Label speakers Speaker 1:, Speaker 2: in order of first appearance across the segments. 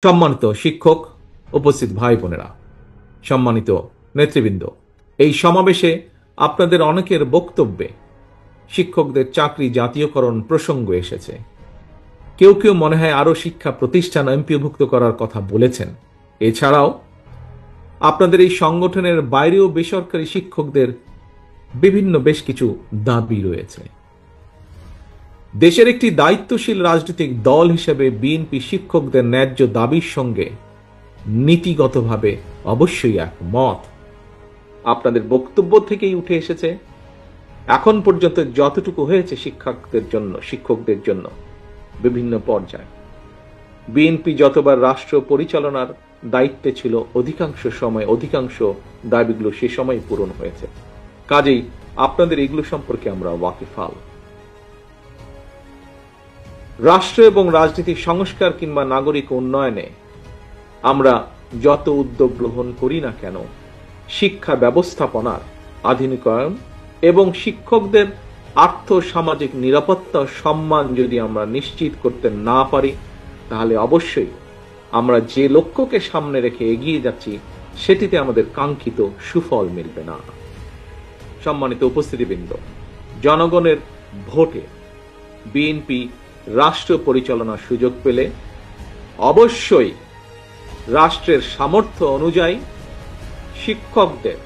Speaker 1: সম্মানিত শিক্ষক, উপস্থিত ভাই বোনেরা, সম্মানিত নেতৃবৃন্দ, এই সমাবেশে আপনাদের অনেকের বক্তব্যে শিক্ষকদের চাকরি জাতীয়করণ প্রসঙ্গ এসেছে। কেউ কেউ মনে হয় আরো শিক্ষা প্রতিষ্ঠান এমপিওভুক্ত করার কথা বলেছেন। এছাড়াও আপনাদের এই সংগঠনের বাইরেও বেসরকারি শিক্ষকদের বিভিন্ন বেশ কিছু দাবি রয়েছে। দেশের একটি দায়িত্বশীল রাজনৈতিক দল হিসেবে বিএনপি শিক্ষকদের ন্যায্য দাবির সঙ্গে নীতিগতভাবে অবশ্যই একমত। আপনাদের বক্তব্য থেকেই উঠে এসেছে এখন পর্যন্ত যতটুকু হয়েছে শিক্ষকদের জন্য বিভিন্ন পর্যায়ে বিএনপি যতবার রাষ্ট্র পরিচালনার দায়িত্বে ছিল অধিকাংশ সময় অধিকাংশ দাবিগুলো সে সময় পূরণ হয়েছে। কাজেই আপনাদের এগুলো সম্পর্কে আমরা ওয়াকিফাল। রাষ্ট্র এবং রাজনীতির সংস্কার কিংবা নাগরিক উন্নয়নে আমরা যত উদ্যোগ গ্রহণ করি না কেন, শিক্ষা ব্যবস্থাপনার আধুনিকায়ন এবং শিক্ষকদের আর্থ সামাজিক নিরাপত্তা সম্মান যদি আমরা নিশ্চিত করতে না পারি, তাহলে অবশ্যই আমরা যে লক্ষ্যকে সামনে রেখে এগিয়ে যাচ্ছি সেটিতে আমাদের কাঙ্ক্ষিত সুফল মিলবে না। সম্মানিত উপস্থিতিবৃন্দ, জনগণের ভোটে বিএনপি রাষ্ট্র পরিচালনার সুযোগ পেলে অবশ্যই রাষ্ট্রের সামর্থ্য অনুযায়ী শিক্ষকদের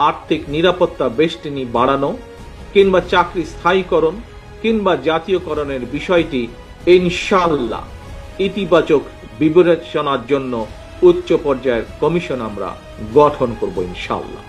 Speaker 1: আর্থিক নিরাপত্তা বেষ্টনী বাড়ানো কিংবা চাকরি স্থায়ীকরণ কিংবা জাতীয়করণের বিষয়টি ইনশাআল্লাহ ইতিবাচক বিবেচনার জন্য উচ্চ পর্যায়ের কমিশন আমরা গঠন করব ইনশাআল্লাহ।